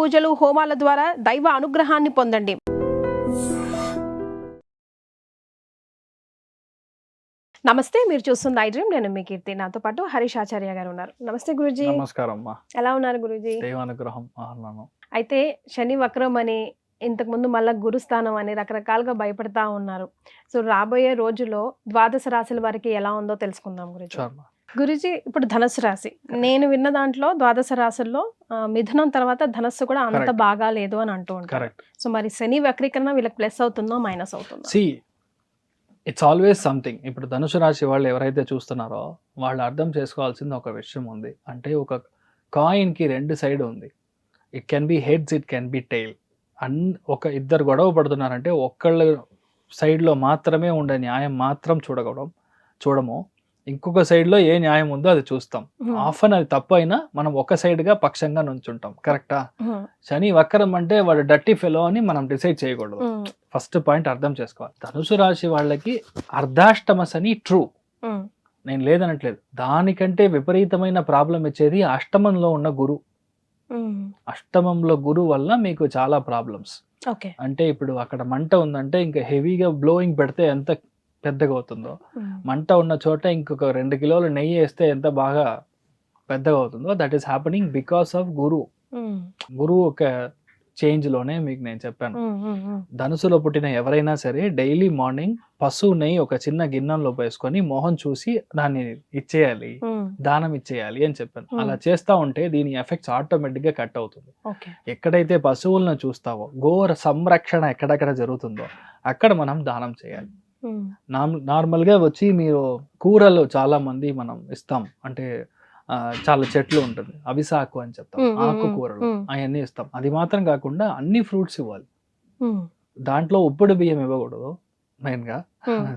పూజలు హోమాల ద్వారా దైవ అనుగ్రహాన్ని పొందండి. నమస్తే, మీరు చూస్తుంది ఐ డ్రీమ్. నేను మీ కీర్తి. నాతో పాటు హరీష్ ఆచార్య గారు ఉన్నారు. నమస్తే గురూజీ. నమస్కారం అమ్మా. ఎలా ఉన్నారు గురూజీ? దైవానుగ్రహం అన్నాను. అయితే శని వక్రం అని, ఇంతకుముందు మళ్ళా గురుస్థానం అని రకరకాలుగా భయపడతా ఉన్నారు. సో రాబోయే రోజుల్లో ద్వాదశ రాశుల వారికి ఎలా ఉందో తెలుసుకుందాం గురూజీ. చాలు. గురూజీ, ఇప్పుడు ధనుసు రాశి, నేను విన్న దాంట్లో ద్వాదశ రాశుల్లో మిథునం తర్వాత ధనస్సు కూడా అంత Correct. బాగా లేదు అని అంటూ ఉంటారు. కరెక్ట్. సో మరి శని వక్రీకరణ వీళ్ళకి ప్లస్ అవుతుందో మైనస్ అవుతుందో? See it's always something. ఇప్పుడు ధనుసు రాశి వాళ్ళు ఎవరైతే చూస్తున్నారో వాళ్ళు అర్థం చేసుకోవాల్సింది ఒక విషయం ఉంది. అంటే ఒక కాయిన్ కి రెండు సైడ్ ఉంది. It can be heads, it can be tail. ఒక ఇద్దరు గొడవ పడుతున్నారంటే ఒక్కళ్ళ సైడ్ లో మాత్రమే ఉండే న్యాయం మాత్రం చూడము. ఇంకొక సైడ్ లో ఏ న్యాయం ఉందో అది చూస్తాం. ఆఫన్ అది తప్పు అయినా మనం ఒక సైడ్ గా పక్షంగా నుంచుంటాం. కరెక్టా? శని వక్రం అంటే వాడు డర్టీ ఫెలో అని మనం డిసైడ్ చేయకూడదు. ఫస్ట్ పాయింట్ అర్థం చేసుకోవాలి. ధనుసు రాశి వాళ్ళకి అర్ధాష్టమ శని ట్రూ, నేను లేదనట్లేదు. దానికంటే విపరీతమైన ప్రాబ్లం ఇచ్చేది అష్టమంలో ఉన్న గురు. అష్టమంలో గురు వల్ల మీకు చాలా ప్రాబ్లమ్స్. అంటే ఇప్పుడు అక్కడ మంట ఉందంటే ఇంకా హెవీగా బ్లోయింగ్ పెడితే ఎంత పెద్దగా అవుతుందో, మంట ఉన్న చోట ఇంకొక 2 కిలోలు నెయ్యి వేస్తే ఎంత బాగా పెద్దగా అవుతుందో, that is happening because of guru. గురువు ఒక చేంజ్ లోనే మీకు నేను చెప్పాను. ధనుసులో పుట్టిన ఎవరైనా సరే డైలీ మార్నింగ్ పశువు నెయ్యి ఒక చిన్న గిన్నెలో వేసుకొని మొహం చూసి దాన్ని ఇచ్చేయాలి, దానం ఇచ్చేయాలి అని చెప్పాను. అలా చేస్తా ఉంటే దీని ఎఫెక్ట్స్ ఆటోమేటిక్ గా కట్ అవుతుంది. ఎక్కడైతే పశువులను చూస్తావో, గోర సంరక్షణ ఎక్కడెక్కడ జరుగుతుందో అక్కడ మనం దానం చేయాలి. నార్మల్ గా వచ్చి మీరు కూరలు చాలా మంది మనం ఇస్తాం. అంటే చాలా చెట్లు ఉంటుంది, అవిసాకు అని చెప్తాం, ఆకుకూరలు అవన్నీ ఇస్తాం. అది మాత్రం కాకుండా అన్ని ఫ్రూట్స్ ఇవ్వాలి. దాంట్లో ఉప్పుడు బియ్యం ఇవ్వకూడదు మెయిన్ గా.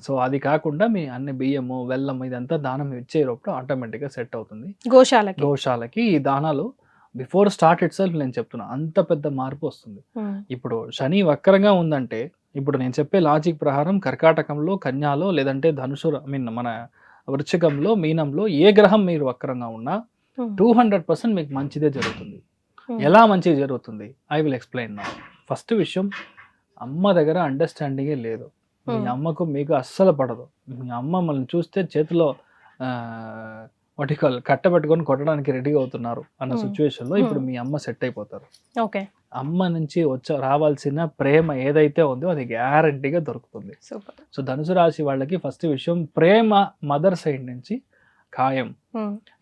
సో అది కాకుండా మీ అన్ని బియ్యము, బెల్లం ఇదంతా దానం ఇచ్చేటప్పుడు ఆటోమేటిక్ గా సెట్ అవుతుంది. గోశాలకి ఈ దానాలు బిఫోర్ స్టార్ట్ ఇట్ సెల్ఫ్ నేను చెప్తున్నా, అంత పెద్ద మార్పు వస్తుంది. ఇప్పుడు శని వక్రంగా ఉందంటే, ఇప్పుడు నేను చెప్పే లాజిక్ ప్రకారం కర్కాటకంలో, కన్యాలో, లేదంటే ధనుసు మన వృశ్చికంలో, మీనంలో ఏ గ్రహం మీరు వక్రంగా ఉన్నా 200% మీకు మంచిదే జరుగుతుంది. ఎలా మంచిగా జరుగుతుంది I will explain now. First విషయం, అమ్మ దగ్గర అండర్స్టాండింగే లేదు. మీ అమ్మకు మీకు అస్సలు పడదు. మీ అమ్మ మమ్మల్ని చూస్తే చేతిలో కట్టబెట్టుకొని కొట్టడానికి రెడీగా అవుతున్నారు అన్న సిచ్యువేషన్ లో ఇప్పుడు మీ అమ్మ సెట్ అయిపోతారు. అమ్మ నుంచి రావాల్సిన ప్రేమ ఏదైతే ఉందో అది గ్యారంటీగా దొరుకుతుంది. సో ధనుసు రాశి వాళ్ళకి ఫస్ట్ విషయం, ప్రేమ మదర్ సైడ్ నుంచి ఖాయం.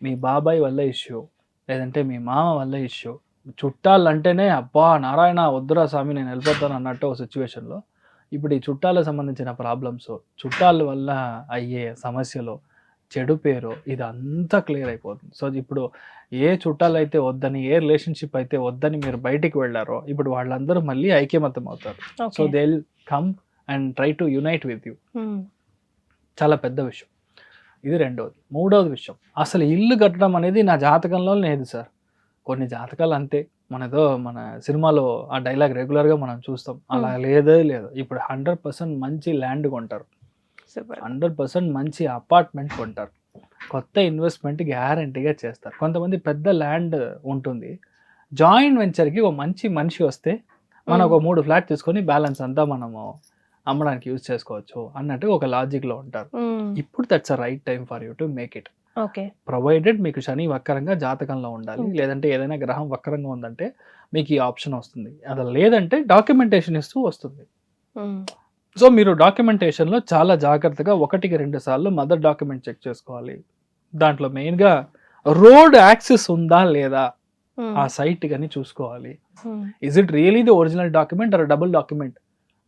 మీ బాబాయ్ వల్ల ఇష్యూ, లేదంటే మీ మామ వల్ల ఇష్యూ. చుట్టాలంటేనే అబ్బా నారాయణ వద్దురా స్వామి నేను వెళ్ళిపోతాను అన్నట్టు ఒక సిచ్యువేషన్ లో ఇప్పుడు ఈ చుట్టాలకు సంబంధించిన ప్రాబ్లమ్స్, చుట్టాల వల్ల అయ్యే సమస్యలు, చెడు పేరు, ఇదంతా క్లియర్ అయిపోతుంది. సో ఇప్పుడు ఏ చుట్టాలు అయితే వద్దని, ఏ రిలేషన్షిప్ అయితే వద్దని మీరు బయటికి వెళ్ళారో ఇప్పుడు వాళ్ళందరూ మళ్ళీ ఐక్యమత్యం అవుతారు. So they will come and try to unite with you. చాలా పెద్ద విషయం ఇది. రెండవది. మూడవది విషయం, అసలు ఇల్లు కట్టడం అనేది నా జాతకంలో లేదు సార్. కొన్ని జాతకాలు అంతే, మన సినిమాలో ఆ డైలాగ్ రెగ్యులర్గా మనం చూస్తాం. అలా లేదు. ఇప్పుడు 100% మంచి ల్యాండ్ కొంటారు, 100% మంచి అపార్ట్మెంట్ కొంటారు, కొత్త ఇన్వెస్ట్మెంట్ గ్యారంటీగా చేస్తారు. కొంతమంది పెద్ద ల్యాండ్ ఉంటుంది, జాయింట్ వెంచర్కి ఒక మంచి మనిషి వస్తే మనం ఒక 3 ఫ్లాట్ తీసుకొని బ్యాలెన్స్ అంతా మనము అమ్మడానికి యూజ్ చేసుకోవచ్చు అన్నట్టు ఒక లాజిక్లో ఉంటారు. ఇప్పుడు that's a right time for you to make it. Provided మీకు శని వక్రంగా జాతకంలో ఉండాలి, లేదంటే ఏదైనా గ్రహం వక్రంగా ఉందంటే మీకు ఈ ఆప్షన్ వస్తుంది. అది లేదంటే డాక్యుమెంటేషన్ ఇస్తూ వస్తుంది. సో మీరు డాక్యుమెంటేషన్లో చాలా జాగ్రత్తగా 1కి 2 సార్లు మదర్ డాక్యుమెంట్ చెక్ చేసుకోవాలి. దాంట్లో మెయిన్గా రోడ్ యాక్సెస్ ఉందా లేదా ఆ సైట్ కానీ చూసుకోవాలి. Is it really the original document are double document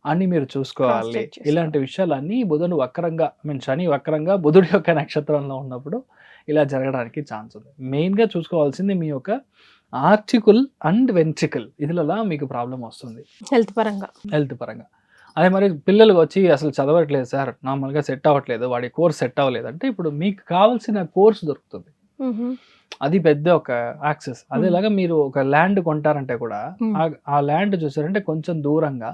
అని మీరు చూసుకోవాలి. ఇలాంటి విషయాలన్నీ బుధుడు వక్రంగా, శని వక్రంగా బుధుడి యొక్క నక్షత్రంలో ఉన్నప్పుడు ఇలా జరగడానికి ఛాన్స్ ఉంది. మెయిన్గా చూసుకోవాల్సింది మీ యొక్క ఆర్టికల్ అండ్ వెంట్రికల్, ఇదిలా మీకు ప్రాబ్లం వస్తుంది హెల్త్ పరంగా. అదే మరి పిల్లలు వచ్చి అసలు చదవట్లేదు సార్, నార్మల్గా సెట్ అవ్వట్లేదు, వాడి కోర్స్ సెట్ అవ్వలేదు అంటే ఇప్పుడు మీకు కావాల్సిన కోర్స్ దొరుకుతుంది. అది పెద్ద ఒక యాక్సెస్. అదేలాగా మీరు ఒక ల్యాండ్ కొంటారంటే కూడా ఆ ల్యాండ్ చూసారంటే కొంచెం దూరంగా,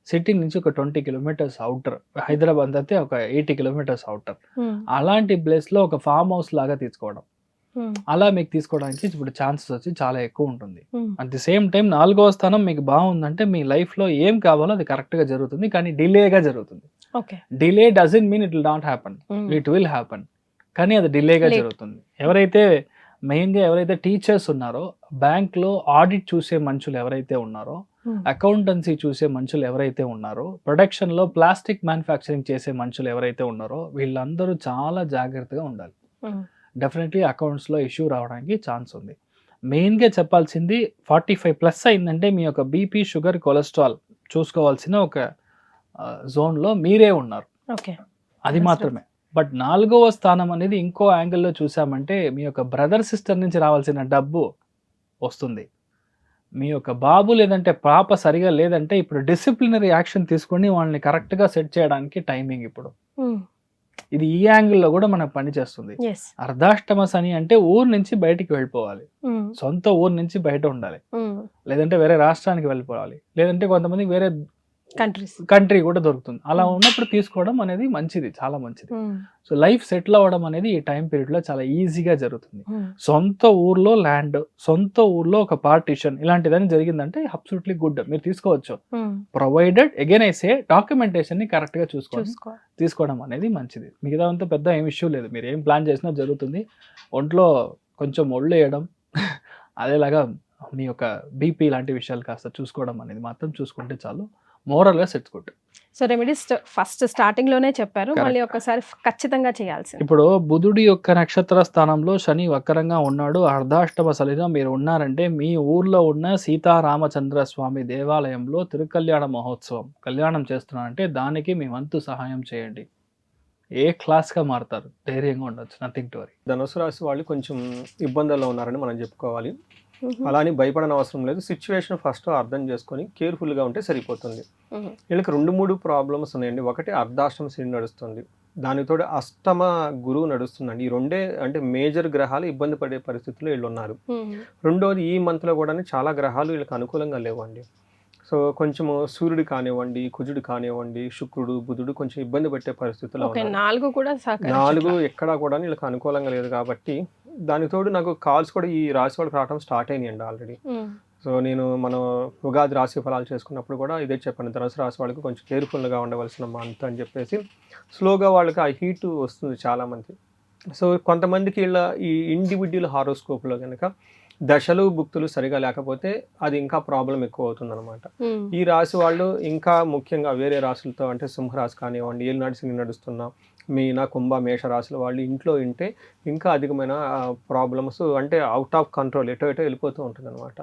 సిటీ నుంచి ఒక 20 కిలోమీటర్స్ అవుటర్, హైదరాబాద్ అయితే ఒక 80 కిలోమీటర్స్ అవుటర్, అలాంటి ప్లేస్ లో ఒక ఫామ్ హౌస్ లాగా తీసుకోవడం. అలా మీకు తీసుకోవడానికి ఇప్పుడు ఛాన్సెస్ వచ్చి చాలా ఎక్కువ ఉంటుంది. అట్ ది సేమ్ టైం 4వ స్థానం మీకు బాగుందంటే మీ లైఫ్లో ఏం కావాలో అది కరెక్ట్గా జరుగుతుంది, కానీ డిలేగా జరుగుతుంది. Delay doesn't mean it will not happen, it will happen, కానీ అది డిలేగా జరుగుతుంది. ఎవరైతే మెయిన్గా ఎవరైతే టీచర్స్ ఉన్నారో, బ్యాంక్లో ఆడిట్ చూసే మనుషులు ఎవరైతే ఉన్నారో, అకౌంటెన్సీ చూసే మనుషులు ఎవరైతే ఉన్నారో, ప్రొడక్షన్లో ప్లాస్టిక్ మ్యానుఫ్యాక్చరింగ్ చేసే మనుషులు ఎవరైతే ఉన్నారో, వీళ్ళందరూ చాలా జాగ్రత్తగా ఉండాలి. డెఫినెట్లీ అకౌంట్స్లో ఇష్యూ రావడానికి ఛాన్స్ ఉంది. మెయిన్గా చెప్పాల్సింది 45+ అయిందంటే మీ యొక్క బీపీ, షుగర్, కొలెస్ట్రాల్ చూసుకోవాల్సిన ఒక జోన్లో మీరే ఉన్నారు, అది మాత్రమే. బట్ 4వ స్థానం అనేది ఇంకో యాంగిల్లో చూసామంటే మీ యొక్క బ్రదర్ సిస్టర్ నుంచి రావాల్సిన డబ్బు వస్తుంది. మీ యొక్క బాబు లేదంటే పాప సరిగా లేదంటే ఇప్పుడు డిసిప్లినరీ యాక్షన్ తీసుకొని వాళ్ళని కరెక్ట్గా సెట్ చేయడానికి టైమింగ్ ఇప్పుడు. ఇది ఈ యాంగిల్లో కూడా మనకు పని చేస్తుంది. అర్ధాష్టమ శని అంటే ఊరు నుంచి బయటికి వెళ్ళిపోవాలి, సొంత ఊరు నుంచి బయట ఉండాలి, లేదంటే వేరే రాష్ట్రానికి వెళ్ళిపోవాలి, లేదంటే కొంతమంది వేరే కంట్రీ కూడా దొరుకుతుంది. అలా ఉన్నప్పుడు తీసుకోవడం అనేది మంచిది, చాలా మంచిది. సో లైఫ్ సెటిల్ అవ్వడం అనేది ఈ టైం పీరియడ్ లో చాలా ఈజీగా జరుగుతుంది. సొంత ఊర్లో ల్యాండ్, సొంత ఊర్లో ఒక పార్టీషన్ ఇలాంటిదని జరిగిందంటే అబ్సల్యూట్లీ గుడ్, మీరు తీసుకోవచ్చు. Provided again I say documentation ని కరెక్ట్ గా తీసుకోవడం అనేది మంచిది. మిగతా అంతా పెద్ద ఏం ఇష్యూ లేదు, మీరు ఏం ప్లాన్ చేసినా జరుగుతుంది. ఒంట్లో కొంచెం ఒళ్ళు వేయడం అదేలాగా మీ యొక్క బీపీ లాంటి విషయాలు కాస్త చూసుకోవడం అనేది మాత్రం చూసుకుంటే చాలు, మోరల్గా సెట్ కొట్టు. సో రెమెడీస్ ఫస్ట్ స్టార్టింగ్ లోనే చెప్పారు, మళ్ళీ ఒకసారి ఖచ్చితంగా చేయాల్సింది. ఇప్పుడు బుధుడి యొక్క నక్షత్ర స్థానంలో శని వక్రంగా ఉన్నాడు, అర్ధాష్టమ శనిగా మీరు ఉన్నారంటే మీ ఊర్లో ఉన్న సీతారామచంద్ర స్వామి దేవాలయంలో తిరుకల్యాణ మహోత్సవం కళ్యాణం చేస్తున్నారంటే దానికి మీ వంతు సహాయం చేయండి. ఏ క్లాస్గా మారుతారు, ధైర్యంగా ఉండొచ్చు, నథింగ్ టు వరీ. ధనుసు రాశి వాళ్ళు కొంచెం ఇబ్బందుల్లో ఉన్నారని మనం చెప్పుకోవాలి. అలానే భయపడని అవసరం లేదు. సిచ్యువేషన్ ఫస్ట్ అర్థం చేసుకొని కేర్ఫుల్గా ఉంటే సరిపోతుంది. వీళ్ళకి 2-3 ప్రాబ్లమ్స్ ఉన్నాయండి. ఒకటి అర్ధాష్టమ శని నడుస్తుంది, దానితో అష్టమ గురువు నడుస్తుందండి. ఈ రెండే అంటే మేజర్ గ్రహాలు ఇబ్బంది పడే పరిస్థితుల్లో వీళ్ళు ఉన్నారు. రెండోది ఈ మంత్లో కూడా చాలా గ్రహాలు వీళ్ళకి అనుకూలంగా లేవండి. సో కొంచెము సూర్యుడు కానివ్వండి, కుజుడు కానివ్వండి, శుక్రుడు, బుధుడు కొంచెం ఇబ్బంది పెట్టే పరిస్థితుల్లో ఉన్నారు. 4 ఎక్కడా కూడా వీళ్ళకి అనుకూలంగా లేదు. కాబట్టి దానితోడు నాకు కాల్స్ కూడా ఈ రాశి వాళ్ళకి రావడం స్టార్ట్ అయినాయండి ఆల్రెడీ. సో నేను మనం ఉగాది రాశి ఫలాలు చేసుకున్నప్పుడు కూడా ఇదే చెప్పాను, ధనుసు రాశి వాళ్ళకి కొంచెం కేర్ఫుల్గా ఉండవలసిన మంత్ అని చెప్పేసి. స్లోగా వాళ్ళకి ఆ హీట్ వస్తుంది చాలామంది. సో కొంతమందికి వీళ్ళ ఈ ఇండివిడ్యువల్ హారోస్కోప్లో కనుక దశలు భుక్తులు సరిగా లేకపోతే అది ఇంకా ప్రాబ్లం ఎక్కువ అవుతుంది అనమాట. ఈ రాశి వాళ్ళు ఇంకా ముఖ్యంగా వేరే రాశులతో అంటే సింహరాశి కానివ్వండి, ఏలినాటి శని నడుస్తున్నా మీన, కుంభ, మేష రాశుల వాళ్ళు ఇంట్లో ఉంటే ఇంకా అధికమైన ప్రాబ్లమ్స్ అంటే అవుట్ ఆఫ్ కంట్రోల్ ఎటో వెళ్ళిపోతూ ఉంటుంది అనమాట.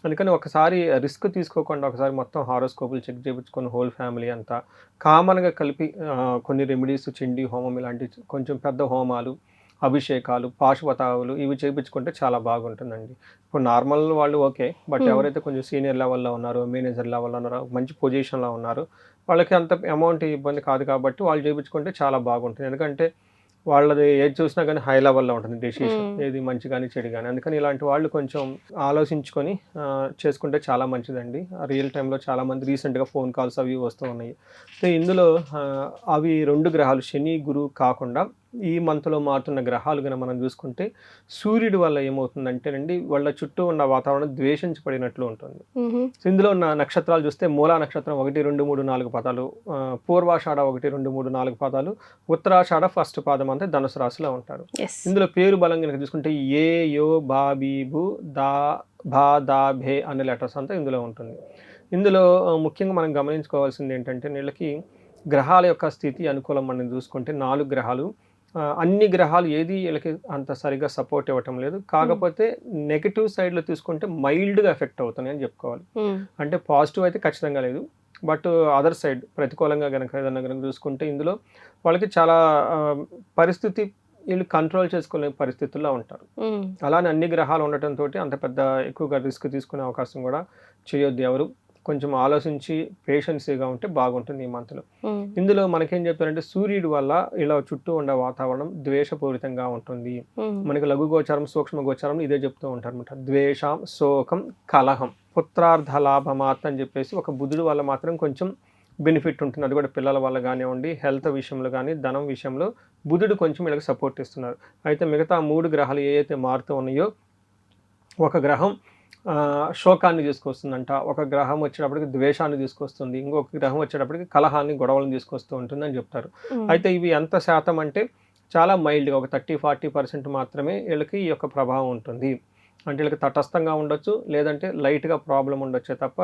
అందుకని ఒకసారి రిస్క్ తీసుకోకుండా ఒకసారి మొత్తం హారోస్కోపులు చెక్ చేయించుకొని హోల్ ఫ్యామిలీ అంతా కామన్గా కలిపి కొన్ని రెమెడీస్, చండీ హోమం ఇలాంటి కొంచెం పెద్ద హోమాలు, అభిషేకాలు, పాశుపతావులు ఇవి చేయించుకుంటే చాలా బాగుంటుందండి. ఇప్పుడు నార్మల్ వాళ్ళు ఓకే, బట్ ఎవరైతే కొంచెం సీనియర్ లెవెల్లో ఉన్నారో, మేనేజర్ లెవెల్లో ఉన్నారో, మంచి పొజిషన్లో ఉన్నారో వాళ్ళకి అంత అమౌంట్ ఇబ్బంది కాదు కాబట్టి వాళ్ళు చేయించుకుంటే చాలా బాగుంటుంది. ఎందుకంటే వాళ్ళది ఏది చూసినా కానీ హై లెవెల్లో ఉంటుంది డెసిషన్, ఏది మంచి కానీ చెడు కానీ. అందుకని ఇలాంటి వాళ్ళు కొంచెం ఆలోచించుకొని చేసుకుంటే చాలా మంచిదండి. రియల్ టైంలో చాలామంది రీసెంట్గా ఫోన్ కాల్స్ అవి వస్తూ ఉన్నాయి. సో ఇందులో అవి 2 గ్రహాలు శని, గురువు కాకుండా ఈ మంత్లో మారుతున్న గ్రహాలు కనుక మనం చూసుకుంటే సూర్యుడి వల్ల ఏమవుతుందంటేనండి వాళ్ళ చుట్టూ ఉన్న వాతావరణం ద్వేషించబడినట్లు ఉంటుంది. సో ఇందులో ఉన్న నక్షత్రాలు చూస్తే మూలా నక్షత్రం 1, 2, 3, 4 పాదాలు, పూర్వాషాఢ 1, 2, 3, 4 పాదాలు, ఉత్తరాషాఢ ఫస్ట్ పాదం అంతా ధనుసు రాశిలో ఉంటారు. ఇందులో పేరు బలం కనుక చూసుకుంటే ఏ, యో, బా, బీ, బు, దా, భా, దా, భే అనే లెటర్స్ అంతా ఇందులో ఉంటుంది. ఇందులో ముఖ్యంగా మనం గమనించుకోవాల్సింది ఏంటంటే వీళ్ళకి గ్రహాల యొక్క స్థితి అనుకూలం మనం చూసుకుంటే 4 గ్రహాలు, అన్ని గ్రహాలు ఏది వీళ్ళకి అంత సరిగా సపోర్ట్ ఇవ్వటం లేదు. కాకపోతే నెగిటివ్ సైడ్లో తీసుకుంటే మైల్డ్గా ఎఫెక్ట్ అవుతున్నాయి అని చెప్పుకోవాలి. అంటే పాజిటివ్ అయితే ఖచ్చితంగా లేదు, బట్ అదర్ సైడ్ ప్రతికూలంగా కనుక ఏదన్నా కనుక చూసుకుంటే ఇందులో వాళ్ళకి చాలా పరిస్థితి వీళ్ళు కంట్రోల్ చేసుకోలేని పరిస్థితుల్లో ఉంటారు. అలానే అన్ని గ్రహాలు ఉండటంతో అంత పెద్ద ఎక్కువగా రిస్క్ తీసుకునే అవకాశం కూడా చేయొద్దు ఎవరు. కొంచెం ఆలోచించి పేషెన్సీగా ఉంటే బాగుంటుంది ఈ మంత్లో. ఇందులో మనకేం చెప్తారంటే సూర్యుడి వల్ల ఇలా చుట్టూ ఉండే వాతావరణం ద్వేషపూరితంగా ఉంటుంది. మనకి లఘు గోచారం, సూక్ష్మ గోచారం ఇదే చెప్తూ ఉంటారు అనమాట. ద్వేషం, శోకం, కలహం, పుత్రార్థ లాభమాత్ర అని చెప్పేసి ఒక బుధుడు వల్ల మాత్రం కొంచెం బెనిఫిట్ ఉంటుంది. అది కూడా పిల్లల వల్ల కానివ్వండి, హెల్త్ విషయంలో కానీ, ధనం విషయంలో బుధుడు కొంచెం వీళ్ళకి సపోర్ట్ ఇస్తున్నారు. అయితే మిగతా 3 గ్రహాలు ఏ అయితే మారుతూ ఉన్నాయో, ఒక గ్రహం శోకాన్ని తీసుకొస్తుందంట, ఒక గ్రహం వచ్చేటప్పటికి ద్వేషాన్ని తీసుకొస్తుంది, ఇంకొక గ్రహం వచ్చేటప్పటికి కలహాన్ని, గొడవలను తీసుకొస్తూ ఉంటుందని చెప్తారు. అయితే ఇవి ఎంత శాతం అంటే చాలా మైల్డ్గా ఒక 30-40% మాత్రమే వీళ్ళకి ఈ యొక్క ప్రభావం ఉంటుంది. అంటే వీళ్ళకి తటస్థంగా ఉండొచ్చు, లేదంటే లైట్గా ప్రాబ్లం ఉండొచ్చే తప్ప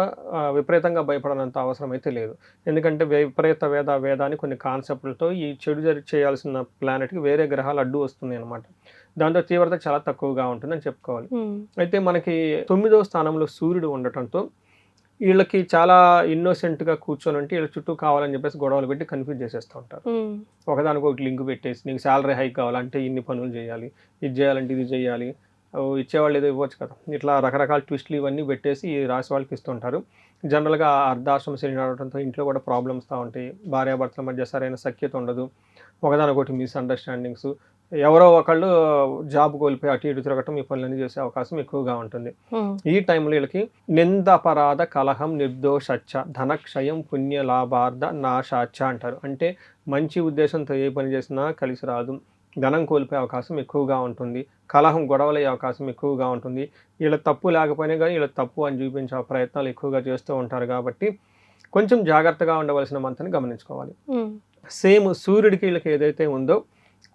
విపరీతంగా భయపడనంత అవసరం అయితే లేదు. ఎందుకంటే విపరీత వేదాన్ని కొన్ని కాన్సెప్ట్లతో ఈ చెడు చేయాల్సిన ప్లానెట్కి వేరే గ్రహాలు అడ్డు వస్తున్నాయి అనమాట. దాంతో తీవ్రత చాలా తక్కువగా ఉంటుందని చెప్పుకోవాలి. అయితే మనకి 9వ స్థానంలో సూర్యుడు ఉండటంతో వీళ్ళకి చాలా ఇన్నోసెంట్గా కూర్చొని ఉంటే వీళ్ళ చుట్టూ కావాలని చెప్పేసి గొడవలు పెట్టి కన్ఫ్యూజ్ చేసేస్తూ ఉంటారు. ఒకదానికి ఒకటి లింక్ పెట్టేసి నీకు శాలరీ హైక్ కావాలంటే ఇన్ని పనులు చేయాలి, ఇది చేయాలంటే ఇది చేయాలి, ఇచ్చేవాళ్ళు ఏదో ఇవ్వచ్చు కదా, ఇట్లా రకరకాల ట్విస్ట్లు ఇవన్నీ పెట్టేసి ఈ రాశి వాళ్ళకి ఇస్తుంటారు. జనరల్గా అర్ధాశ్రమ శని నడవడంతో ఇంట్లో కూడా ప్రాబ్లమ్స్ ఉంటాయి, భార్యాభర్తల మధ్య సరైన సఖ్యత ఉండదు, ఒకదానికొకటి మిస్అండర్స్టాండింగ్స్, ఎవరో ఒకళ్ళు జాబ్ కోల్పోయి అటు ఇటు తిరగటం, ఈ పనులన్నీ చేసే అవకాశం ఎక్కువగా ఉంటుంది. ఈ టైంలో వీళ్ళకి నిందపరాధ కలహం నిర్దోషచ్చ ధనక్షయం పుణ్య లాభార్థ నాశాచ అంటారు. అంటే మంచి ఉద్దేశంతో ఏ పని చేసినా కలిసి రాదు, ధనం కోల్పోయే అవకాశం ఎక్కువగా ఉంటుంది, కలహం గొడవలయ్యే అవకాశం ఎక్కువగా ఉంటుంది. వీళ్ళ తప్పు లేకపోయినా కానీ వీళ్ళ తప్పు అని చూపించే ప్రయత్నాలు ఎక్కువగా చేస్తూ ఉంటారు. కాబట్టి కొంచెం జాగ్రత్తగా ఉండవలసిన మంతని గమనించుకోవాలి. సేమ్ సూర్యుడికి వీళ్ళకి ఏదైతే ఉందో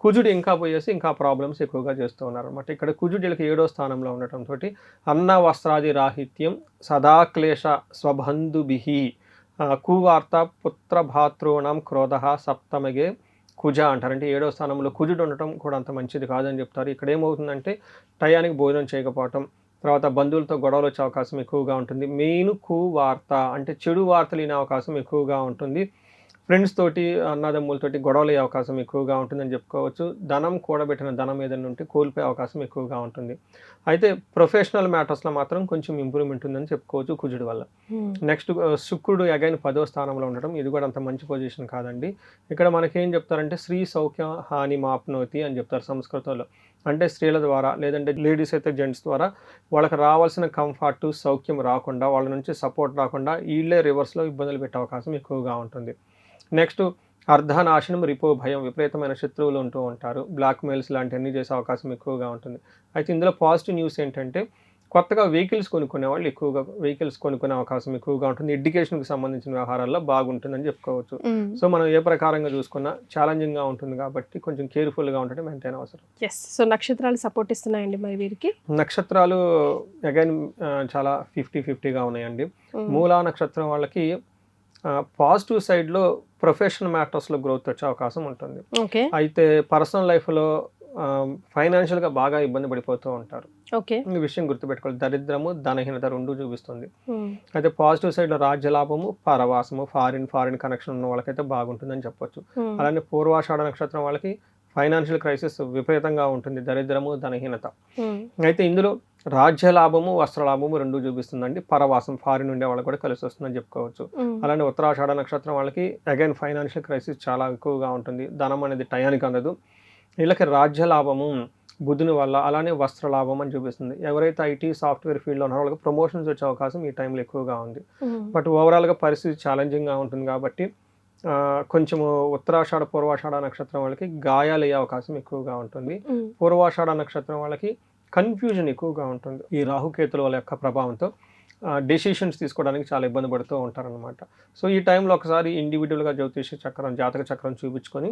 కుజుడు ఇంకా పోయేసి ఇంకా ప్రాబ్లమ్స్ ఎక్కువగా చేస్తూ ఉన్నారు అనమాట. ఇక్కడ కుజుడు వీళ్ళకి 7వ స్థానంలో ఉండటంతో అన్న వస్త్రాది రాహిత్యం సదాక్లేశ స్వబంధుభిః కువార్త పుత్రభాతృణం క్రోధ సప్తమగే కుజ అంటారు. అంటే 7వ స్థానంలో కుజుడు ఉండటం కూడా అంత మంచిది కాదని చెప్తారు. ఇక్కడ ఏమవుతుందంటే టయానికి భోజనం చేయకపోవటం, తర్వాత బంధువులతో గొడవలు వచ్చే అవకాశం ఎక్కువగా ఉంటుంది. మెయిన్ కువార్త అంటే చెడు వార్తలు వినే అవకాశం ఎక్కువగా ఉంటుంది. ఫ్రెండ్స్ తోటి, అన్నదమ్ములతోటి గొడవలు అయ్యే అవకాశం ఎక్కువగా ఉంటుందని చెప్పుకోవచ్చు. ధనం కూడబెట్టిన ధనం ఏదైనా ఉంటే కోల్పోయే అవకాశం ఎక్కువగా ఉంటుంది. అయితే ప్రొఫెషనల్ మ్యాటర్స్లో మాత్రం కొంచెం ఇంప్రూవ్మెంట్ ఉందని చెప్పుకోవచ్చు కుజుడు వల్ల. నెక్స్ట్ శుక్రుడు అగైన్ 10వ స్థానంలో ఉండడం, ఇది కూడా అంత మంచి పొజిషన్ కాదండి. ఇక్కడ మనకేం చెప్తారంటే స్త్రీ సౌఖ్య హాని మాప్నోతి అని చెప్తారు సంస్కృతంలో. అంటే స్త్రీల ద్వారా, లేదంటే లేడీస్ అయితే జెంట్స్ ద్వారా వాళ్ళకి రావాల్సిన కంఫర్ట్ సౌఖ్యం రాకుండా, వాళ్ళ నుంచి సపోర్ట్ రాకుండా వీళ్ళే రివర్స్లో ఇబ్బందులు పెట్టే అవకాశం ఎక్కువగా ఉంటుంది. నెక్స్ట్ అర్ధనాశనం, రిపో భయం, విపరీతమైన శత్రువులు ఉంటూ ఉంటారు, బ్లాక్ మెయిల్స్ లాంటివన్నీ చేసే అవకాశం ఎక్కువగా ఉంటుంది. అయితే ఇందులో పాజిటివ్ న్యూస్ ఏంటంటే కొత్తగా వెహికల్స్ కొనుక్కునే వాళ్ళు ఎక్కువగా వెహికల్స్ కొనుక్కునే అవకాశం ఎక్కువగా ఉంటుంది. ఎడ్యుకేషన్కి సంబంధించిన వ్యవహారాల్లో బాగుంటుందని చెప్పుకోవచ్చు. సో మనం ఏ ప్రకారంగా చూసుకున్నా ఛాలెంజింగ్గా ఉంటుంది కాబట్టి కొంచెం కేర్ఫుల్గా ఉండడం ఎంతైనా అవసరం. సో నక్షత్రాలు సపోర్ట్ ఇస్తున్నాయండి మరి వీరికి? నక్షత్రాలు అగైన్ చాలా 50-50గా ఉన్నాయండి. మూలా నక్షత్రం వాళ్ళకి పాజిటివ్ సైడ్లో ప్రొఫెషనల్ మ్యాటర్స్లో గ్రోత్ వచ్చే అవకాశం ఉంటుంది. అయితే పర్సనల్ లైఫ్లో ఫైనాన్షియల్గా బాగా ఇబ్బంది పడిపోతూ ఉంటారు. ఈ విషయం గుర్తుపెట్టుకోవాలి. దరిద్రము, ధనహీనత రెండు చూపిస్తుంది. అయితే పాజిటివ్ సైడ్లో రాజ్యలాభము, పరవాసము, ఫారిన్ కనెక్షన్ ఉన్న వాళ్ళకైతే బాగుంటుందని చెప్పొచ్చు. అలానే పూర్వాషాఢ నక్షత్రం వాళ్ళకి ఫైనాన్షియల్ క్రైసిస్ విపరీతంగా ఉంటుంది, దరిద్రము, ధనహీనత. అయితే ఇందులో రాజ్యలాభము, వస్త్రలాభము రెండు చూపిస్తుందండి. పరవాసం, ఫారిన్ ఉండే వాళ్ళకి కూడా కలిసి వస్తుందని చెప్పుకోవచ్చు. అలానే ఉత్తరాషాఢ నక్షత్రం వాళ్ళకి అగైన్ ఫైనాన్షియల్ క్రైసిస్ చాలా ఎక్కువగా ఉంటుంది, ధనం అనేది టయానికి అందదు. వీళ్ళకి రాజ్యలాభము బుధుని వల్ల, అలానే వస్త్రలాభం అని చూపిస్తుంది. ఎవరైతే ఐటీ సాఫ్ట్వేర్ ఫీల్డ్లో ఉన్నారో వాళ్ళకి ప్రమోషన్స్ వచ్చే అవకాశం ఈ టైంలో ఎక్కువగా ఉంది. బట్ ఓవరాల్గా పరిస్థితి ఛాలెంజింగ్గా ఉంటుంది కాబట్టి కొంచెము ఉత్తరాషాఢ, పూర్వాషాఢ నక్షత్రం వాళ్ళకి గాయాలు అయ్యే అవకాశం ఎక్కువగా ఉంటుంది. పూర్వాషాఢ నక్షత్రం వాళ్ళకి కన్ఫ్యూజన్ ఎక్కువగా ఉంటుంది. ఈ రాహుకేతుల వాళ్ళ యొక్క ప్రభావంతో డెసిషన్స్ తీసుకోవడానికి చాలా ఇబ్బంది పడుతూ ఉంటారనమాట. సో ఈ టైంలో ఒకసారి ఇండివిజువల్గా జ్యోతిష చక్రం, జాతక చక్రం చూపించుకొని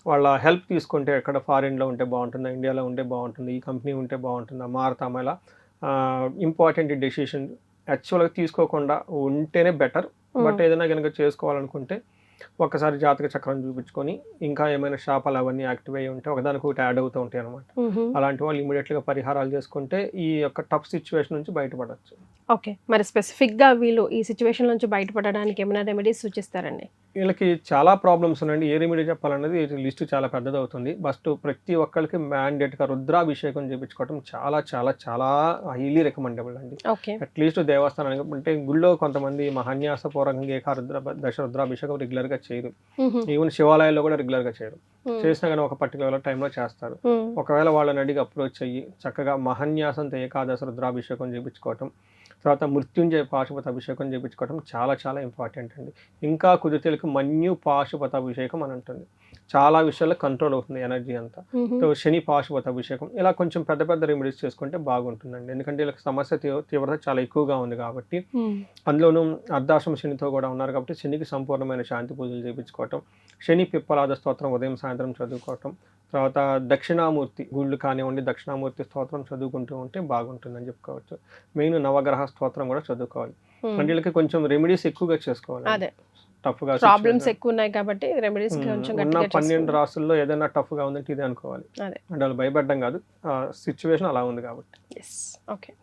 వాళ్ళ హెల్ప్ తీసుకుంటే, ఎక్కడ ఫారిన్లో ఉంటే బాగుంటుందా, ఇండియాలో ఉంటే బాగుంటుంది, ఈ కంపెనీ ఉంటే బాగుంటుందా, మారుతామా, ఇలా ఇంపార్టెంట్ డెసిషన్ యాక్చువల్గా తీసుకోకుండా ఉంటేనే బెటర్. బట్ ఏదైనా కనుక చేసుకోవాలనుకుంటే ఒక్కసారి జాతక చక్రం చూపించుకొని, ఇంకా ఏమైనా శాపాలు అవన్నీ యాక్టివ్ అయ్యి ఉంటే ఒకదానికొకటి యాడ్ అవుతూ ఉంటాయి అనమాట. అలాంటి వాళ్ళు ఇమీడియట్గా పరిహారాలు చేసుకుంటే ఈ యొక్క టఫ్ సిచ్యువేషన్ నుంచి బయటపడవచ్చు. ఓకే, మరి స్పెసిఫిక్గా వీళ్ళు ఈ సిచ్యువేషన్ నుంచి బయటపడడానికి ఏమైనా రెమెడీస్ సూచిస్తారండి? వీళ్ళకి చాలా ప్రాబ్లమ్స్ ఉన్నాయండి. ఏ రెమెడీ చెప్పాలన్నది లిస్ట్ చాలా పెద్దది అవుతుంది. ఫస్ట్ ప్రతి ఒక్కరికి మ్యాండేట్గా రుద్రాభిషేకం చేయించుకోవడం చాలా చాలా చాలా హైలీ రికమెండబుల్ అండి. అట్లీస్ట్ దేవస్థానానికి అంటే గుళ్ళో కొంతమంది మహాన్యాసపూర్వకంగా ఏకారుద్ర రుద్రాభిషేకం రెగ్యులర్గా చేయరు. ఈవెన్ శివాలయాల్లో కూడా రెగ్యులర్గా చేయరు. చేసినా కానీ ఒక పర్టికులర్ టైంలో చేస్తారు. ఒకవేళ వాళ్ళని అడిగి అప్రోచ్ అయ్యి చక్కగా మహాన్యాసంతో ఏకాదశ రుద్రాభిషేకం చేయించుకోవటం, తర్వాత మృత్యుంజయ పాశుపత అభిషేకం చేయించుకోవడం చాలా చాలా ఇంపార్టెంట్ అండి. ఇంకా కుదిరితేలకు మన్యు పాశుపత అభిషేకం అని ఉంటుంది. చాలా విషయాల్లో కంట్రోల్ అవుతుంది ఎనర్జీ అంతా. సో శని పాశుపత అభిషేకం ఇలా కొంచెం పెద్ద పెద్ద రెమెడీస్ చేసుకుంటే బాగుంటుందండి. ఎందుకంటే వీళ్ళకి సమస్య తీవ్రత చాలా ఎక్కువగా ఉంది కాబట్టి, అందులోనూ అర్ధాశ్రమ శనితో కూడా ఉన్నారు కాబట్టి శనికి సంపూర్ణమైన శాంతి పూజలు చేయించుకోవటం, శని పిప్పలాద స్తోత్రం ఉదయం సాయంత్రం చదువుకోవటం, తర్వాత దక్షిణామూర్తి గుళ్ళు కానివ్వండి, దక్షిణామూర్తి స్తోత్రం చదువుకుంటూ ఉంటే బాగుంటుందని చెప్పుకోవచ్చు. మెయిన్ నవగ్రహ స్తోత్రం కూడా చదువుకోవాలి. అంటే వీళ్ళకి కొంచెం రెమెడీస్ ఎక్కువగా చేసుకోవాలి. టఫ్గా ప్రాబ్లమ్స్ ఎక్కువ ఉన్నాయి కాబట్టి రెమెడీస్ కొంచెం ఉన్న గట్టిగా 12 రాసుల్లో ఏదైనా టఫ్గా ఉందంటే ఇదే అనుకోవాలి. అదే. అంటే వాళ్ళు భయపడడం కాదు, సిచ్యువేషన్ అలా ఉంది కాబట్టి. ఓకే.